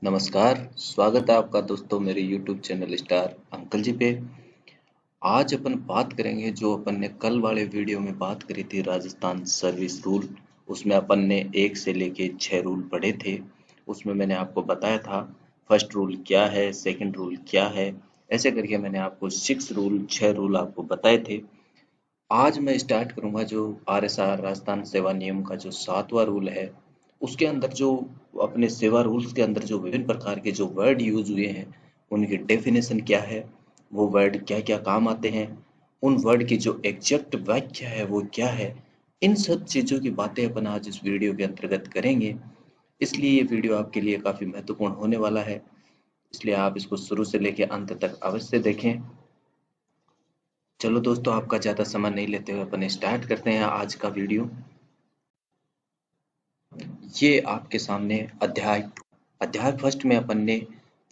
नमस्कार, स्वागत है आपका दोस्तों मेरे YouTube चैनल स्टार अंकल जी पे। आज अपन बात करेंगे जो अपन ने कल वाले वीडियो में बात करी थी राजस्थान सर्विस रूल। उसमें अपन ने 1 से लेके 6 रूल पढ़े थे। उसमें मैंने आपको बताया था फर्स्ट रूल क्या है, सेकंड रूल क्या है। ऐसे करके मैंने आपको 6 रूल आपको बताए थे। आज मैं स्टार्ट करूंगा जो RSR राजस्थान सेवा नियम का जो 7वां रूल है। उसके अंदर जो अपने सेवा रूल्स के अंदर जो विभिन्न प्रकार के जो वर्ड यूज हुए हैं, उनकी डेफिनेशन क्या है, वो वर्ड क्या क्या काम आते हैं, उन वर्ड की जो एग्जैक्ट व्याख्या है वो क्या है। इन सब चीज़ों की बातें अपन आज इस वीडियो के अंतर्गत करेंगे। इसलिए ये वीडियो आपके लिए काफ़ी महत्वपूर्ण होने वाला है, इसलिए आप इसको शुरू से लेकर अंत तक अवश्य देखें। चलो दोस्तों, आपका ज़्यादा समय नहीं लेते हुए अपन स्टार्ट करते हैं आज का वीडियो। ये आपके सामने अध्याय फर्स्ट में अपन ने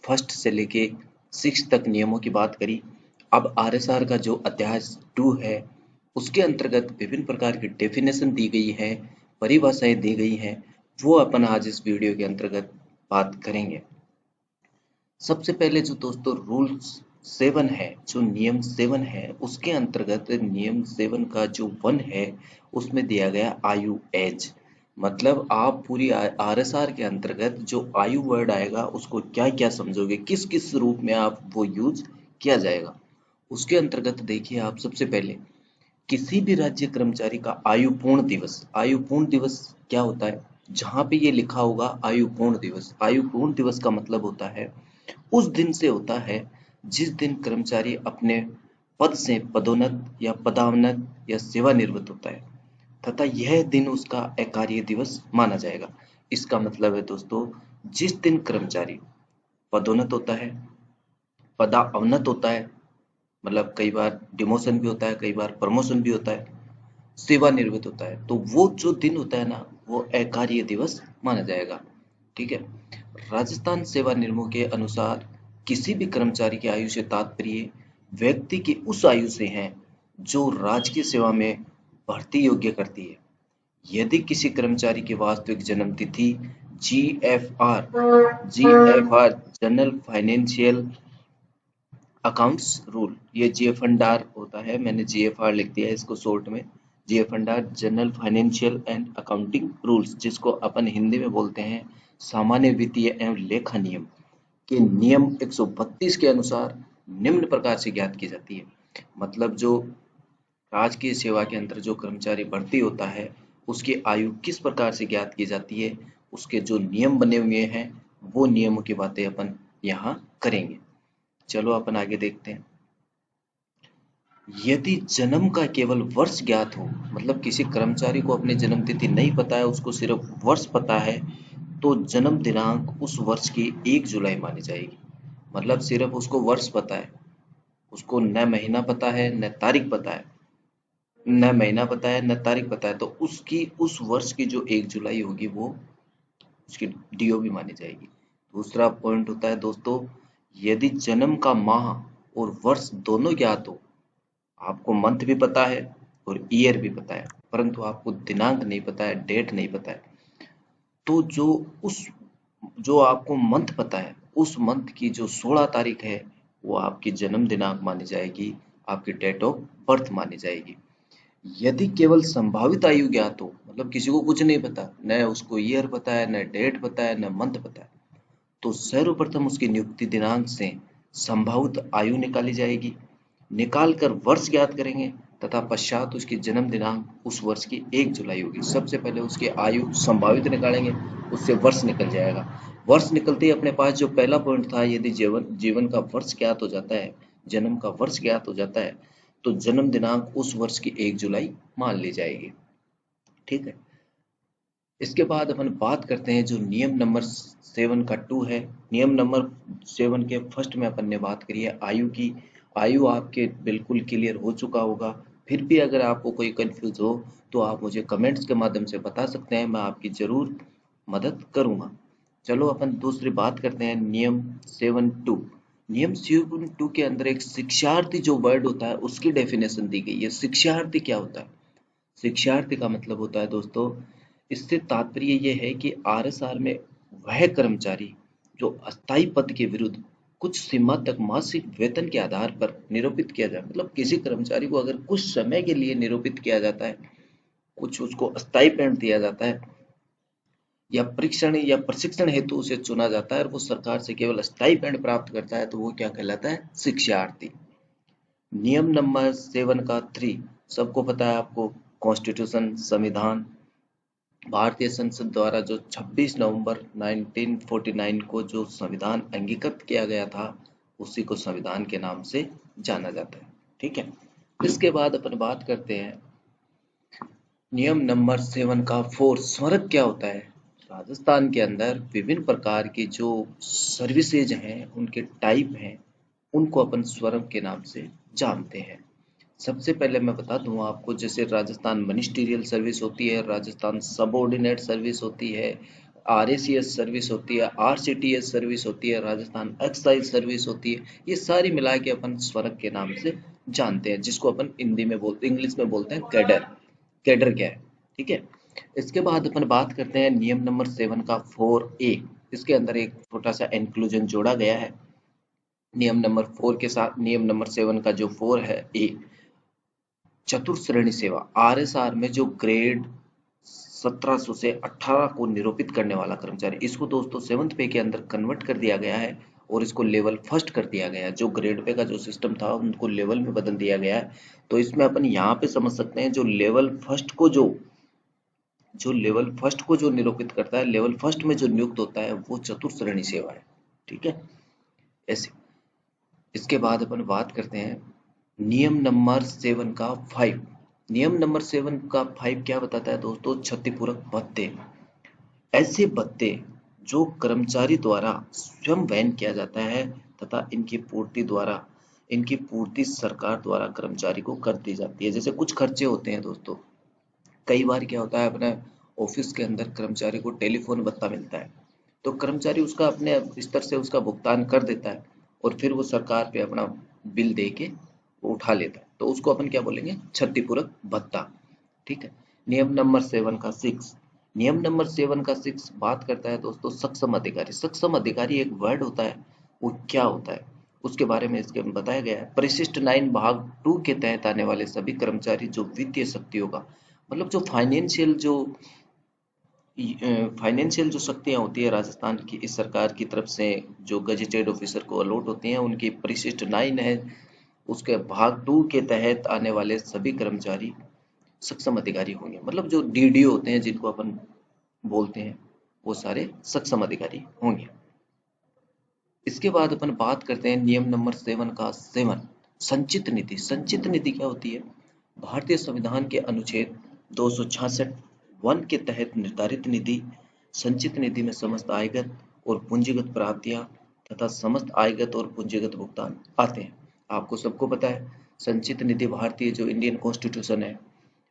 फर्स्ट से लेके 6 तक नियमों की बात करी। अब RSR का जो अध्याय 2 है, उसके अंतर्गत विभिन्न प्रकार की डेफिनेशन दी गई है, परिभाषाएं दी गई हैं, वो अपन आज इस वीडियो के अंतर्गत बात करेंगे। सबसे पहले जो दोस्तों रूल 7 है, जो नियम 7 है, उसके अंतर्गत नियम 7 का जो 1 है, उसमें दिया गया आयु एज। मतलब आप पूरी RSR के अंतर्गत जो आयु वर्ड आएगा उसको क्या क्या समझोगे, किस किस रूप में आप वो यूज किया जाएगा। उसके अंतर्गत देखिए, आप सबसे पहले किसी भी राज्य कर्मचारी का आयु पूर्ण दिवस क्या होता है। जहां पे ये लिखा होगा आयु पूर्ण दिवस का मतलब होता है उस दिन से होता है जिस दिन कर्मचारी अपने पद से पदोन्नत या पदावनत या सेवानिवृत्त होता है, तथा यह दिन उसका अकार्य दिवस माना जाएगा। इसका मतलब है दोस्तों, जिस दिन कर्मचारी पदोन्नत होता है, पदावनत होता है, मतलब कई बार डिमोशन भी होता है, कई बार प्रमोशन भी होता है, सेवानिवृत्त होता है, तो वो जो दिन होता है ना, वो अकार्य दिवस माना जाएगा। ठीक है। राजस्थान सेवा नियमों के अनुसार किसी भी कर्मचारी की आयु से तात्पर्य व्यक्ति की उस आयु से है जो राजकीय सेवा में भर्ती योग्य करती है। यदि किसी कर्मचारी की वास्तविक जन्म तिथि GFR GFR general financial accounts rule, ये GFR होता है, मैंने GFR लिख दिया है इसको शॉर्ट में। GFR general financial and accounting rules, जिसको अपन हिंदी में बोलते हैं सामान्य वित्तीय एवं लेखा नियम के नियम 132 के अनुसार निम्न प्रकार से ज्ञात की जाती है। मतलब जो राजकीय सेवा के अंदर जो कर्मचारी भर्ती होता है, उसकी आयु किस प्रकार से ज्ञात की जाती है, उसके जो नियम बने हुए हैं, वो नियमों की बातें अपन यहाँ करेंगे। चलो अपन आगे देखते हैं। यदि जन्म का केवल वर्ष ज्ञात हो, मतलब किसी कर्मचारी को अपनी जन्म तिथि नहीं पता है, उसको सिर्फ वर्ष पता है, तो जन्म दिनांक उस वर्ष की 1 जुलाई मानी जाएगी। मतलब सिर्फ उसको वर्ष पता है, उसको न महीना पता है न तारीख पता है, न महीना पता है न तारीख पता है, तो उसकी उस वर्ष की जो 1 जुलाई होगी वो उसकी DOB मानी जाएगी। दूसरा पॉइंट होता है दोस्तों, यदि जन्म का माह और वर्ष दोनों ज्ञात हो, आपको मंथ भी पता है और ईयर भी पता है, परंतु आपको दिनांक नहीं पता है, डेट नहीं पता है, तो जो आपको मंथ पता है, उस मंथ की जो 16 तारीख है, वो आपकी जन्म दिनांक मानी जाएगी, आपकी डेट ऑफ बर्थ मानी जाएगी। यदि केवल संभावित आयु ज्ञात हो, मतलब किसी को कुछ नहीं पता, न उसको ईयर पता है, न डेट पता है, न मंथ पता है, तो सर्वप्रथम उसकी नियुक्ति दिनांक से संभावित आयु निकाली जाएगी। निकाल कर वर्ष ज्ञात करेंगे तथा पश्चात उसकी जन्म दिनांक उस वर्ष की 1 जुलाई होगी। सबसे पहले उसकी आयु संभावित निकालेंगे, उससे वर्ष निकल जाएगा। वर्ष निकलते ही अपने पास जो पहला पॉइंट था, यदि जीवन जीवन का वर्ष ज्ञात हो जाता है, जन्म का वर्ष ज्ञात हो जाता है, तो जन्म दिनांक उस वर्ष की 1 जुलाई मान ली जाएगी। ठीक है। इसके बाद अपन बात करते हैं जो नियम नंबर 7 का 2 है। नियम नंबर 7 के फर्स्ट में अपन ने बात करी है आयु की। आयु आपके बिल्कुल क्लियर हो चुका होगा, फिर भी अगर आपको कोई कंफ्यूज हो तो आप मुझे कमेंट्स के माध्यम से बता सकते हैं, मैं आपकी जरूर मदद करूंगा। चलो अपन दूसरी बात करते हैं, नियम 7.2। नियम 7.2 के अंदर एक शिक्षार्थी जो वर्ड होता है उसकी डेफिनेशन दी गई है। शिक्षार्थी क्या होता है? शिक्षार्थी का मतलब होता है दोस्तों, इससे तात्पर्य यह है कि RSR में वह कर्मचारी जो अस्थायी पद के विरुद्ध कुछ सीमा तक मासिक वेतन के आधार पर निरूपित किया जाए, मतलब किसी कर्मचारी को अगर कुछ समय के लिए निरूपित किया जाता है, कुछ उसको अस्थायी पेंट दिया जाता है या परीक्षण या प्रशिक्षण हेतु उसे चुना जाता है और वो सरकार से केवल अस्थायी पेंट प्राप्त करता है, तो वो क्या कहलाता है? शिक्षार्थी। नियम नंबर 7 का 3 सबको पता है आपको, कॉन्स्टिट्यूशन संविधान, भारतीय संसद द्वारा जो 26 नवंबर 1949 को जो संविधान अंगीकृत किया गया था, उसी को संविधान के नाम से जाना जाता है। ठीक है, इसके बाद अपन बात करते हैं नियम नंबर 7 का 4 स्मारक क्या होता है। राजस्थान के अंदर विभिन्न प्रकार की जो सर्विसेज हैं, उनके टाइप हैं, उनको अपन स्मारक के नाम से जानते हैं। सबसे पहले मैं बता दूं आपको, जैसे राजस्थान मिनिस्ट्रियल सर्विस होती है, राजस्थान सबऑर्डिनेट सर्विस होती है, आरएसीएस सर्विस होती है, आरसीटीएस सर्विस होती है, राजस्थान एक्साइज सर्विस होती है। ये सारी मिला के अपन स्वर्ग के नाम से जानते हैं, जिसको अपन हिंदी में बोलते, इंग्लिश में बोलते हैं कैडर। कैडर क्या है? ठीक है। इसके बाद अपन बात करते हैं नियम नंबर 7 का 4A। इसके अंदर एक छोटा सा इंक्लूजन जोड़ा गया है नियम नंबर 4 के साथ। नियम नंबर 7 का जो 4 है ए, चतुर्श्रेणी सेवा, आरएसआर में जो ग्रेड 1700 से 18 को निरूपित करने वाला कर्मचारी, इसको दोस्तों 7th पे के अंदर कन्वर्ट कर दिया गया है और इसको लेवल फर्स्ट कर दिया गया है। जो ग्रेड पे का जो सिस्टम था उनको लेवल में बदल दिया गया है। तो इसमें अपन यहाँ पे समझ सकते हैं, जो लेवल फर्स्ट को जो निरूपित करता है, लेवल फर्स्ट में जो नियुक्त होता है, वो चतुर्श्रेणी सेवा है। ठीक है, ऐसे। इसके बाद अपन बात करते हैं नियम नंबर 7 का 5। नियम नंबर 7 का 5 क्या बताता है दोस्तों? क्षतिपूरक भत्ते। ऐसे भत्ते जो कर्मचारी द्वारा स्वयं वहन किया जाता है तथा इनकी पूर्ति सरकार द्वारा कर्मचारी को कर दी जाती है। जैसे कुछ खर्चे होते हैं दोस्तों, कई बार क्या होता है, अपने ऑफिस के अंदर कर्मचारी को टेलीफोन भत्ता मिलता है, तो कर्मचारी उसका अपने स्तर से उसका भुगतान कर देता है और फिर वो सरकार पे अपना बिल दे के वो उठा लेता है, तो उसको अपन क्या बोलेंगे? क्षतिपूरक भत्ता। ठीक है। नियम नंबर 7 का 6। नियम नंबर 7 का 6 बात करता है दोस्तों सक्षम अधिकारी। सक्षम अधिकारी एक वर्ड होता है, वो क्या होता है उसके बारे में इसके में बताया गया है। परिशिष्ट 9 भाग 2 के तहत आने वाले सभी कर्मचारी जो वित्तीय शक्तियों का, मतलब जो फाइनेंशियल जो शक्तियां होती है राजस्थान की इस सरकार की तरफ से, जो गजेटेड ऑफिसर को अलॉट होती हैं, उनकी परिशिष्ट 9 है, उसके भाग 2 के तहत आने वाले सभी कर्मचारी सक्षम अधिकारी होंगे। मतलब जो डीडीओ होते हैं जिनको अपन बोलते हैं, वो सारे सक्षम अधिकारी होंगे। इसके बाद अपन बात करते हैं नियम नंबर 7 का 7 संचित नीति। संचित नीति क्या होती है? भारतीय संविधान के अनुच्छेद 266 1 के तहत निर्धारित निधि। संचित निधि में समस्त आयगत और पूंजीगत प्राप्तियां तथा समस्त आयगत और पूंजीगत भुगतान आते हैं। आपको सबको पता है, संचित निधि भारतीय जो इंडियन कॉन्स्टिट्यूशन है,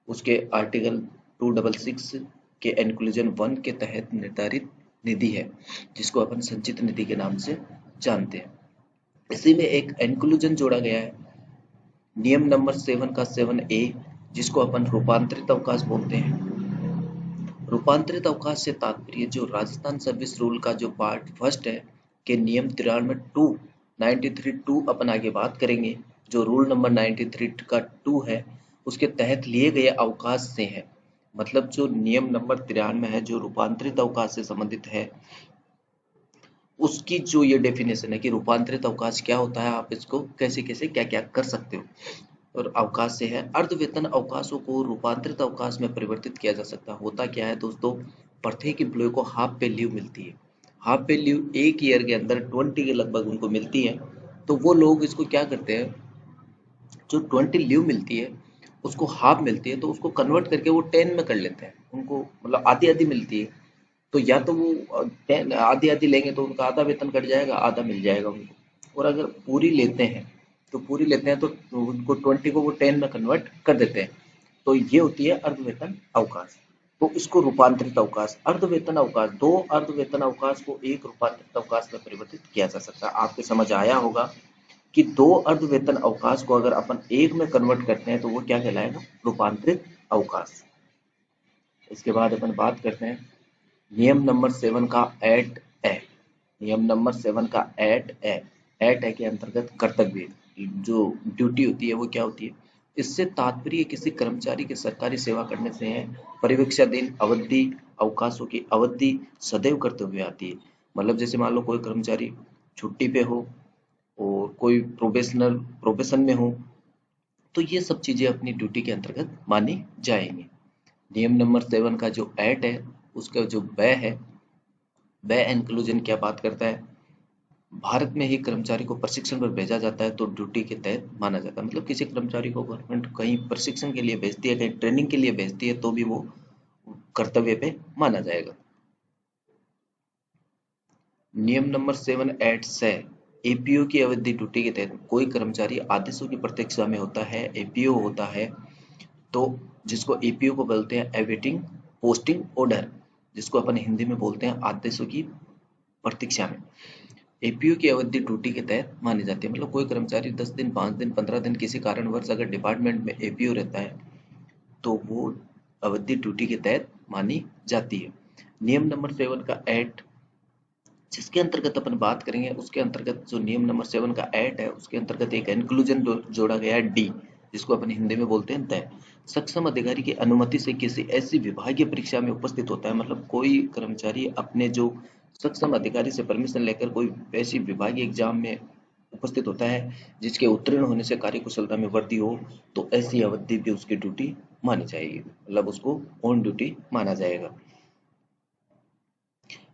उसके आर्टिकल 266 के इंक्लूजन 1 के तहत निर्धारित निधि है, जिसको अपन संचित निधि के नाम से जानते हैं। इसी में एक इंक्लूजन जोड़ा गया है नियम नंबर 7 का 7A, जिसको अपन रूपांतरित अवकाश बोलते हैं। रूपांतरित अवकाश से तात्पर्य जो राजस्थान सर्विस रूल का जो पार्ट फर्स्ट है के नियम 93(2) अपन आगे बात करेंगे, जो रूल नंबर 93 का 2 है, उसके तहत लिए गए अवकाश से है। मतलब जो नियम नंबर 93 है जो रूपांतरित अवकाश से संबंधित है, उसकी जो ये डेफिनेशन है कि रूपांतरित अवकाश क्या होता है, आप इसको कैसे कैसे क्या क्या कर सकते हो। और अवकाश से है, अर्ध वेतन अवकाशों को रूपांतरित अवकाश में परिवर्तित किया जा सकता है। होता क्या है दोस्तों, प्रत्येक एम्प्लॉय को हाफ पे लीव मिलती है। हाफ पे लीव एक ईयर के अंदर 20 के लगभग उनको मिलती है। तो वो लोग इसको क्या करते हैं, जो 20 लीव मिलती है उसको हाफ मिलती है, तो उसको कन्वर्ट करके वो 10 में कर लेते हैं। उनको मतलब आधी आधी मिलती है, तो या तो वो 10 आधी आधी लेंगे तो उनका आधा वेतन कट जाएगा, आधा मिल जाएगा उनको। और अगर पूरी लेते हैं तो उनको 20 को वो 10 में कन्वर्ट कर देते हैं। तो ये होती है अर्धवेतन अवकाश। तो इसको रूपांतरित अवकाश, अर्धवेतन अवकाश, दो अर्धवेतन अवकाश को एक रूपांतरित अवकाश में परिवर्तित किया जा सकता है। आपको समझ आया होगा कि दो अर्धवेतन अवकाश को अगर अपन एक में कन्वर्ट करते हैं तो वो क्या कहलाएगा? रूपांतरित अवकाश। इसके बाद अपन बात करते हैं नियम नंबर 7 का 8A। नियम नंबर 7 का एट है के अंतर्गत कर्तव्य, जो ड्यूटी होती है वो क्या होती है? इससे तात्पर्य किसी कर्मचारी के सरकारी सेवा करने से है। परिवीक्षाधीन अवधि, अवकाशों की अवधि सदैव कर्तव्य आती है। मतलब जैसे मान लो कोई कर्मचारी छुट्टी पे हो और कोई प्रोबेशन में हो, तो ये सब चीजें अपनी ड्यूटी के अंतर्गत मानी जाएंगी। नियम नंबर 7 का जो एट है, उसका जो बै है, बै इंक्लूजन क्या बात करता है? भारत में ही कर्मचारी को प्रशिक्षण पर भेजा जाता है तो ड्यूटी के तहत माना जाता है। मतलब किसी कर्मचारी को गवर्नमेंट कहीं प्रशिक्षण के लिए भेजती है, कहीं ट्रेनिंग के लिए भेजती है, तो भी वो कर्तव्य पे माना जाएगा। नियम नंबर 7 एट से एपीओ की अवधि ड्यूटी के तहत कोई कर्मचारी आदेशों की प्रतीक्षा में होता है, एपीओ होता है, तो जिसको एपीओ को बोलते हैं एवेटिंग पोस्टिंग ऑर्डर, जिसको अपन हिंदी में बोलते हैं आदेशों की प्रतीक्षा में। एपीओ की अवधि ड्यूटी के तहत मानी जाती है। मतलब कोई कर्मचारी 10 दिन, 5 दिन, 15 दिन किसी कारणवश अगर डिपार्टमेंट में एपीओ रहता है तो वो अवधि ड्यूटी के तहत मानी जाती है। नियम नंबर 7 का एट जिसके अंतर्गत अपन बात करेंगे, उसके अंतर्गत जो नियम नंबर 7 का एट है, उसके अंतर्गत एक इंक्लूजन जोड़ा गया है डी, जिसको अपन हिंदी में बोलते हैं तय। सक्षम अधिकारी की अनुमति से किसी ऐसी विभागीय परीक्षा में उपस्थित होता है। मतलब कोई कर्मचारी अपने जो सक्षम अधिकारी से परमिशन लेकर कोई ऐसी विभागीय एग्जाम में उपस्थित होता है जिसके उत्तीर्ण होने से कार्यकुशलता में वृद्धि हो, तो ऐसी अवधि भी उसकी ड्यूटी मानी जाएगी, मतलब उसको ऑन ड्यूटी माना जाएगा।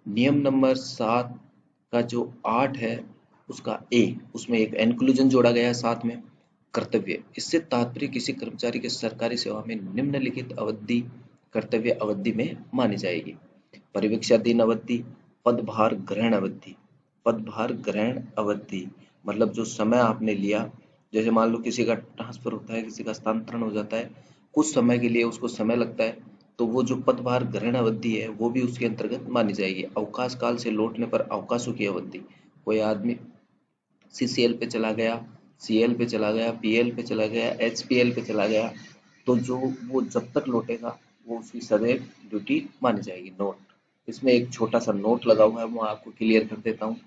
नियम नंबर 7 का जो 8 है, उसका ए, उसमें एक इंक्लूजन जोड़ा गया है साथ में, कर्तव्य। इससे तात्पर्य किसी कर्मचारी के सरकारी सेवा में निम्नलिखित अवधि कर्तव्य अवधि में मानी जाएगी। परिवीक्षाधीन अवधि, पदभार ग्रहण अवधि। पदभार ग्रहण अवधि मतलब जो समय आपने लिया, जैसे मान लो किसी का ट्रांसफर होता है, किसी का स्थानांतरण हो जाता है, कुछ समय के लिए उसको समय लगता है, तो वो जो पदभार ग्रहण अवधि है वो भी उसके अंतर्गत मानी जाएगी। अवकाश काल से लौटने पर अवकाशों की अवधि, कोई आदमी सीसीएल पे चला गया, सीएल पे चला गया, पीएल पे चला गया, एचपीएल पे चला गया, तो जो वो जब तक लौटेगा वो उसकी सदैव ड्यूटी मानी जाएगी। नोट, इसमें एक छोटा सा नोट लगा हुआ है, वो आपको क्लियर कर देता हूँ।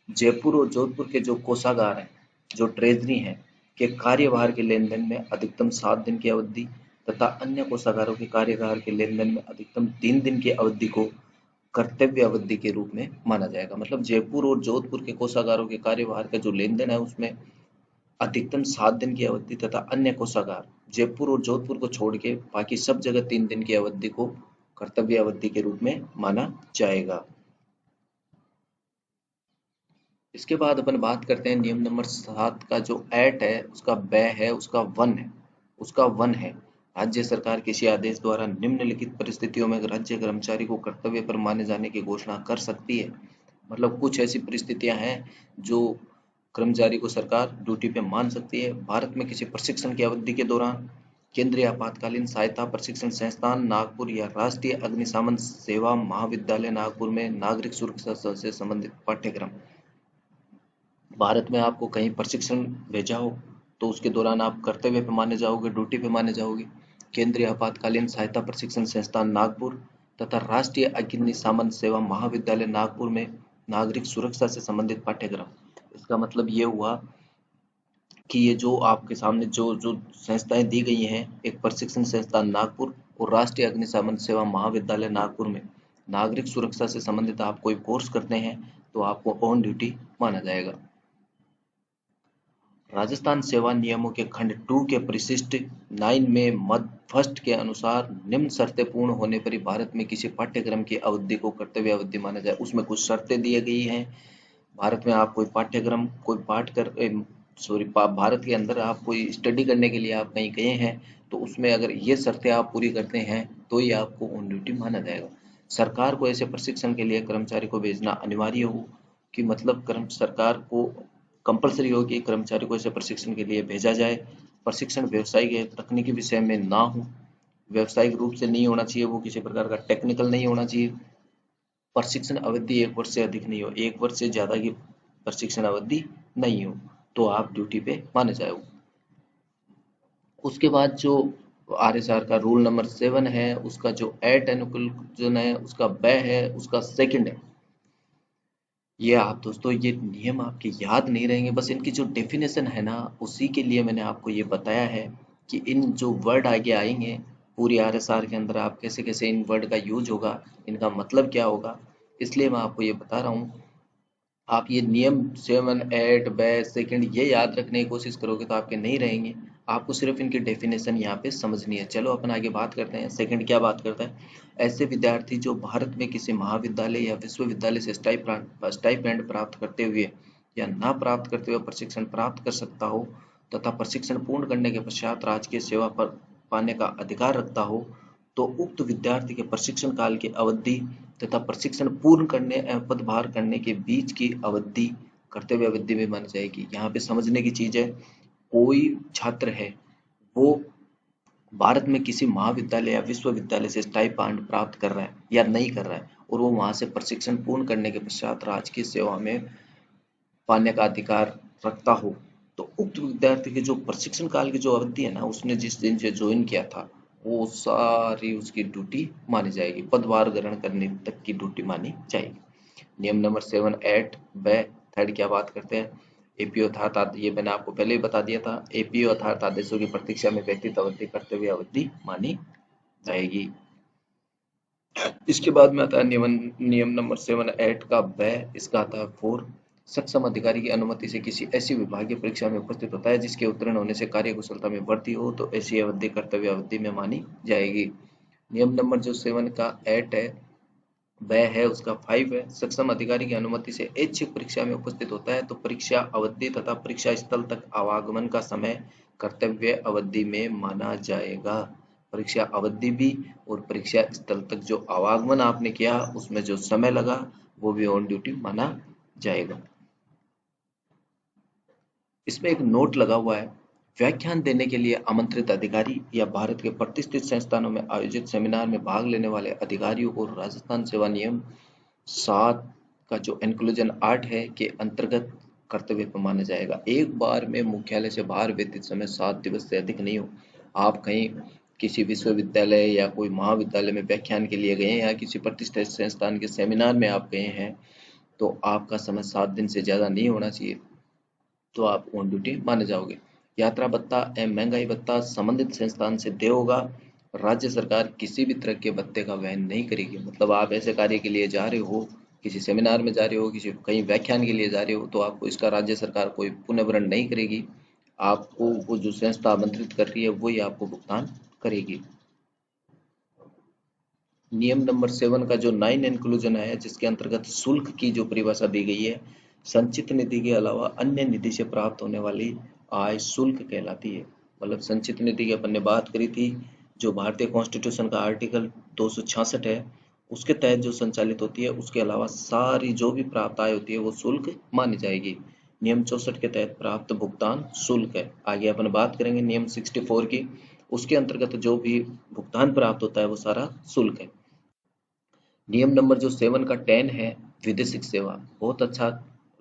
जयपुर और जोधपुर के जो कोषागार हैं, जो ट्रेजरी हैं, के कार्यभार के लेन देन में अधिकतम 7 दिन की अवधि तथा अन्य कोषागारों के कार्यभार के लेन देन में अधिकतम 3 दिन की अवधि को कर्तव्य अवधि के रूप में माना जाएगा। मतलब जयपुर और जोधपुर के कोषागारों के कार्यभार का जो लेन देन है उसमें अधिकतम 7 दिन की अवधि तथा अन्य कोषागार जयपुर और जोधपुर को छोड़ के बाकी सब जगह 3 दिन की अवधि को कर्तव्य अवधि के रूप में माना जाएगा। इसके बाद अपन बात करते हैं नियम नंबर 7 का जो एट है, उसका बै है, उसका वन है। राज्य सरकार किसी आदेश द्वारा निम्नलिखित परिस्थितियों में राज्य कर्मचारी को कर्तव्य पर माने जाने की घोषणा कर सकती है। मतलब कुछ ऐसी परिस्थितियां हैं जो कर्मचारी को सरकार ड्यूटी पे मान सकती है। भारत में किसी प्रशिक्षण की अवधि के दौरान केंद्रीय आपातकालीन सहायता प्रशिक्षण संस्थान नागपुर या राष्ट्रीय अग्निशमन सेवा महाविद्यालय नागपुर में नागरिक सुरक्षा से संबंधित पाठ्यक्रम। भारत में आपको कहीं प्रशिक्षण भेजा हो तो उसके दौरान आप कर्तव्य पे माने जाओगे, ड्यूटी पे माने जाओगे। केंद्रीय आपातकालीन सहायता प्रशिक्षण संस्थान नागपुर तथा राष्ट्रीय अग्निशमन सेवा महाविद्यालय नागपुर में नागरिक सुरक्षा से संबंधित पाठ्यक्रम। इसका मतलब ये हुआ कि ये जो आपके सामने जो जो संस्थाएं दी गई हैं, एक प्रशिक्षण संस्थान नागपुर और राष्ट्रीय अग्निशमन सेवा महाविद्यालय नागपुर में नागरिक सुरक्षा से संबंधित आप कोई कोर्स करते हैं तो आपको ऑन ड्यूटी माना जाएगा। राजस्थान सेवा नियमों के खंड 2 के परिशिष्ट 9 में मद फर्स्ट के अनुसार निम्न शर्तें पूर्ण होने पर ही भारत में किसी पाठ्यक्रम की अवधि को कर्तव्य अवधि माना जाए। उसमें कुछ शर्तें दी गई हैं। भारत में आप कोई पाठ्यक्रम कोई पाठ कर सॉरी भारत के अंदर आप कोई स्टडी करने के लिए आप कहीं गए हैं तो उसमें अगर ये शर्तें आप पूरी करते हैं तो ही आपको ऑन ड्यूटी माना जाएगा। सरकार को ऐसे प्रशिक्षण के लिए कर्मचारी को भेजना अनिवार्य हो कि मतलब कर्म सरकार को कंपलसरी हो कि कर्मचारी को ऐसे प्रशिक्षण के लिए भेजा जाए। प्रशिक्षण व्यावसायिक या तकनीकी विषय में ना हो, व्यावसायिक रूप से नहीं होना चाहिए, वो किसी प्रकार का टेक्निकल नहीं होना चाहिए। प्रशिक्षण अवधि 1 वर्ष से अधिक नहीं हो, 1 वर्ष से ज्यादा की प्रशिक्षण अवधि नहीं हो तो आप ड्यूटी पे माने जाओ। उसके बाद जो आरएसआर का रूल नंबर 7 है, उसका जो एट अनुकूलन है, उसका बै है, उसका सेकंड है। ये आप दोस्तों ये नियम आपके याद नहीं रहेंगे, बस इनकी जो डेफिनेशन है ना उसी के लिए मैंने आपको ये बताया है कि इन जो वर्ड आगे आएंगे पूरी आरएसआर के अंदर आप कैसे कैसे इन वर्ड का यूज होगा, इनका मतलब क्या होगा, इसलिए मैं आपको ये बता रहा हूँ। आप ये नियम 7, 8, बेस, सेकंड ये याद रखने की कोशिश करोगे तो आपके नहीं रहेंगे। आपको सिर्फ इनकी डेफिनेशन यहाँ पे समझनी है। चलो अपन आगे बात करते हैं। सेकंड क्या बात करता है, ऐसे विद्यार्थी जो भारत में किसी महाविद्यालय या विश्वविद्यालय से स्टाइपेंड प्राप्त करते हुए या ना प्राप्त करते हुए प्रशिक्षण प्राप्त कर सकता हो तथा प्रशिक्षण पूर्ण करने के पश्चात राजकीय सेवा पर पाने का अधिकार रखता हो, तो उक्त विद्यार्थी के प्रशिक्षण काल की अवधि तथा प्रशिक्षण पूर्ण करने एवं पदभार करने के बीच की अवधि कर्तव्य अवधि में मानी जाएगी। यहाँ पे समझने की चीज है, कोई छात्र है वो भारत में किसी महाविद्यालय या विश्वविद्यालय से स्टाइपेंड प्राप्त कर रहा है या नहीं कर रहा है और वो वहां से प्रशिक्षण पूर्ण करने के पश्चात राजकीय सेवा में पाने का अधिकार रखता हो, तो उक्त विद्यार्थी की जो प्रशिक्षण काल की जो अवधि है ना, उसने जिस दिन से ज्वाइन किया था वो सारी उसकी ड्यूटी मानी जाएगी, पदभार ग्रहण करने तक की ड्यूटी मानी जाएगी। नियम नंबर 7, 8 व थर्ड क्या बात करते हैं, एपीओ अर्थात ये मैंने आपको पहले ही बता दिया था, एपीओ अर्थात आदेशों की प्रतीक्षा में व्यतीत अवधि कर्तव्य अवधि मानी जाएगी। इसके बाद में आता है नियम नंबर 7, 8 का व, इसका आता है 4, सक्षम अधिकारी की अनुमति से किसी ऐसी विभागीय परीक्षा में उपस्थित होता है जिसके उत्तीर्ण होने से कार्य कुशलता में वृद्धि हो तो ऐसी अवधि कर्तव्य अवधि में मानी जाएगी। नियम नंबर जो 7 का 8 है वह है उसका 5 है, सक्षम अधिकारी की अनुमति से ऐच्छिक परीक्षा में उपस्थित होता है तो परीक्षा अवधि तथा परीक्षा स्थल तक आवागमन का समय कर्तव्य अवधि में माना जाएगा। परीक्षा अवधि भी और परीक्षा स्थल तक जो आवागमन आपने किया उसमें जो समय लगा वो भी ऑन ड्यूटी माना जाएगा। इसमें एक नोट लगा हुआ है, व्याख्यान देने के लिए आमंत्रित अधिकारी या भारत के प्रतिष्ठित संस्थानों में आयोजित सेमिनार में भाग लेने वाले अधिकारियों को राजस्थान सेवा नियम 7 का जो इंक्लूजन 8 है के अंतर्गत कर्तव्य पर माना जाएगा। एक बार में मुख्यालय से बाहर व्यतीत समय 7 दिवस से अधिक नहीं हो। आप कहीं किसी विश्वविद्यालय या कोई महाविद्यालय में व्याख्यान के लिए गए या किसी प्रतिष्ठित संस्थान के सेमिनार में आप गए हैं तो आपका समय 7 दिन से ज्यादा नहीं होना चाहिए, तो आप ऑन ड्यूटी माने जाओगे। यात्रा भत्ता एवं महंगाई भत्ता संबंधित संस्थान से देय होगा। राज्य सरकार किसी भी तरह के भत्ते का वहन नहीं करेगी। मतलब आप ऐसे कार्य के लिए जा रहे हो, किसी सेमिनार में जा रहे हो, किसी कहीं व्याख्यान के लिए जा रहे हो, तो आपको इसका राज्य सरकार कोई पुनर्भरण नहीं करेगी। आपको वो जो संस्था आमंत्रित कर रही है वही आपको भुगतान करेगी। नियम नंबर 7 का जो 9 इंक्लूजन है जिसके अंतर्गत शुल्क की जो परिभाषा दी गई है, संचित निधि के अलावा अन्य निधि से प्राप्त होने वाली आय शुल्क कहलाती है। मतलब संचित निधि की अपन ने बात करी थी, जो भारतीय कॉन्स्टिट्यूशन का आर्टिकल 266 है उसके तहत जो संचालित होती है, उसके अलावा सारी जो भी प्राप्त आय होती है वो शुल्क मानी जाएगी। नियम 64 के तहत प्राप्त भुगतान शुल्क है। आगे अपन बात करेंगे नियम 64 की, उसके अंतर्गत जो भी भुगतान प्राप्त होता है वो सारा शुल्क है। नियम नंबर जो 7 का 10 है, विदेशिक सेवा, बहुत अच्छा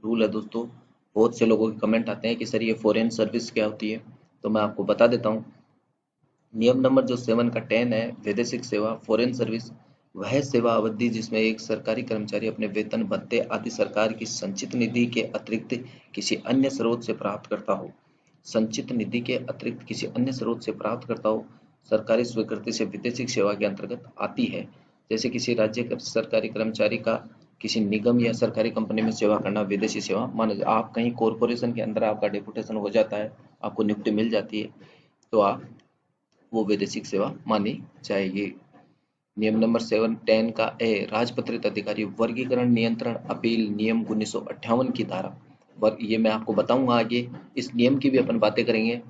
रूल है दोस्तों। बहुत से लोगों के कमेंट आते हैं कि सर ये फॉरेन सर्विस क्या होती है, तो मैं आपको बता देता हूँ। नियम नंबर जो 7 का 10 है, विदेशिक सेवा, फॉरेन सर्विस, वह सेवा अवधि जिसमें एक सरकारी कर्मचारी अपने वेतन भत्ते आदि सरकार की संचित निधि के अतिरिक्त किसी अन्य स्रोत से प्राप्त करता हो। संचित निधि के अतिरिक्त किसी अन्य स्रोत से प्राप्त करता हो, सरकारी स्वीकृति से विदेशिक सेवा के अंतर्गत आती है। जैसे किसी राज्य के सरकारी कर्मचारी का किसी निगम या सरकारी कंपनी में सेवा करना विदेशी सेवा माना। आप कहीं कॉरपोरेशन के अंदर आपका डेपुटेशन हो जाता है, आपको नियुक्ति मिल जाती है, तो आप वो विदेशिक सेवा मानी जाएगी। नियम नंबर 7, 10 का ए, राजपत्रित अधिकारी वर्गीकरण नियंत्रण अपील नियम 1958 की धारा वर्ग, ये मैं आपको बताऊंगा आगे, इस नियम की भी अपन बातें करेंगे।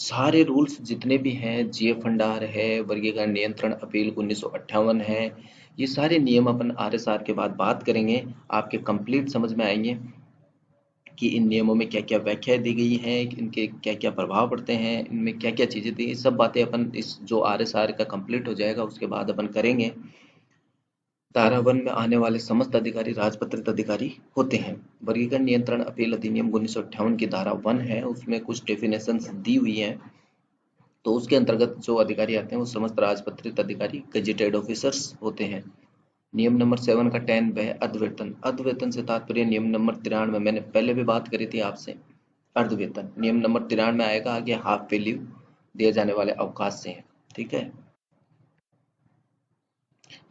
सारे रूल्स जितने भी हैं, जीए फंडार है, वर्गीकरण नियंत्रण अपील 1958 है, ये सारे नियम अपन आरएसआर के बाद बात करेंगे, आपके कंप्लीट समझ में आएंगे कि इन नियमों में क्या क्या व्याख्याएं दी गई हैं, इनके क्या क्या प्रभाव पड़ते हैं, इनमें क्या क्या चीजें दी, सब बातें अपन इस जो आरएसआर का कंप्लीट हो जाएगा उसके बाद अपन करेंगे। धारा 1 में आने वाले समस्त अधिकारी राजपत्रित अधिकारी होते हैं। वर्गीकरण नियंत्रण अपील अधिनियम 1958 की धारा 1 है, उसमें कुछ डेफिनेशंस दी हुई हैं, तो उसके अंतर्गत जो अधिकारी आते हैं वो समस्त राजपत्रित अधिकारी, गेजेटेड ऑफिसर्स होते हैं। नियम नंबर 7 का 10 है अर्धवेतन। अर्धवेतन से तात्पर्य नियम नंबर 93 मैंने पहले भी बात करी थी आपसे। अर्धवेतन नियम नंबर 93 में आएगा, आगे हाफ पे लीव दिए जाने वाले अवकाश से है। ठीक है।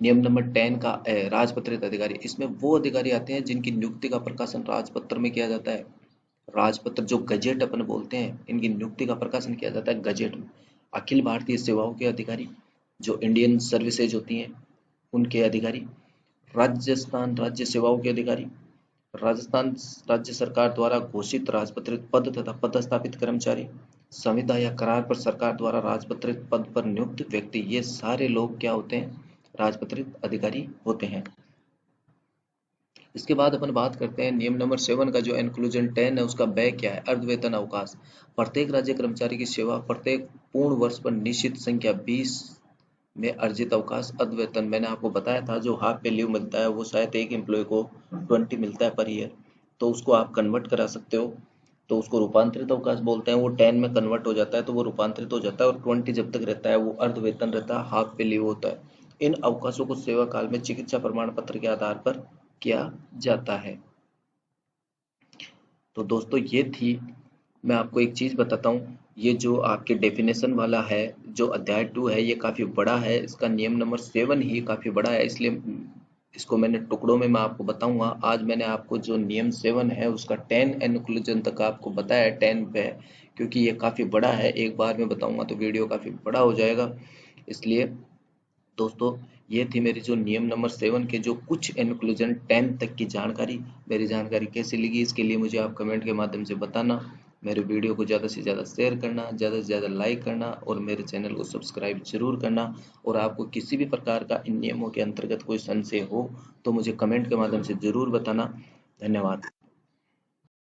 नियम नंबर 10 का राजपत्रित अधिकारी, इसमें वो अधिकारी आते हैं जिनकी नियुक्ति का प्रकाशन राजपत्र में किया जाता है। राजपत्र जो गजेट अपन बोलते हैं, इनकी नियुक्ति का प्रकाशन किया जाता है गजेट में। अखिल भारतीय सेवाओं के अधिकारी, जो इंडियन सर्विसेज होती हैं उनके अधिकारी। राजस्थान राज्य सेवाओं के अधिकारी, राजस्थान राज्य सरकार द्वारा घोषित राजपत्रित पद तथा पदस्थापित कर्मचारी। संविदा या करार पर सरकार द्वारा राजपत्रित पद पर नियुक्त व्यक्ति, ये सारे लोग क्या होते हैं, राजपत्रित अधिकारी होते हैं। इसके बाद अपन बात करते हैं नियम नंबर 7 का जो इंक्लूजन 10 है, उसका व्यय क्या है। अर्धवेतन अवकाश, प्रत्येक राज्य कर्मचारी की सेवा प्रत्येक पूर्ण वर्ष पर निश्चित संख्या 20 में अर्जित अवकाश अर्धवेतन। मैंने आपको बताया था जो हाफ पे लीव मिलता है वो शायद एक एम्प्लॉय को 20 मिलता है पर ईयर, तो उसको आप कन्वर्ट करा सकते हो, तो उसको रूपांतरित अवकाश बोलते हैं। वो 10 में कन्वर्ट हो जाता है तो वो रूपांतरित हो जाता है, और 20 जब तक रहता है वो अर्धवेतन रहता है, हाफ पे लीव होता है। इन अवकाशों को सेवा काल में चिकित्सा प्रमाण पत्र के आधार पर किया जाता है। तो दोस्तों ये थी, मैं आपको एक चीज बताता हूँ, ये जो आपके डेफिनेशन वाला है, जो अध्याय 2 है, ये काफी बड़ा है। इसका नियम नंबर 7 ही काफी बड़ा है, इसलिए इसको मैंने टुकड़ों में मैं आपको बताऊंगा। आज मैंने आपको जो नियम 7 है उसका 10 इंक्लूजन तक आपको बताया, 10 पे, क्योंकि ये काफी बड़ा है, एक बार में बताऊंगा तो वीडियो काफी बड़ा हो जाएगा। इसलिए दोस्तों ये थी मेरी जो नियम नंबर 7 के जो कुछ इंक्लूजन 10 तक की जानकारी। मेरी जानकारी कैसी लगी इसके लिए मुझे आप कमेंट के माध्यम से बताना। मेरे वीडियो को ज़्यादा से ज़्यादा शेयर करना, ज़्यादा से ज़्यादा लाइक करना, और मेरे चैनल को सब्सक्राइब जरूर करना। और आपको किसी भी प्रकार का इन नियमों के अंतर्गत कोई संशय हो तो मुझे कमेंट के माध्यम से जरूर बताना। धन्यवाद।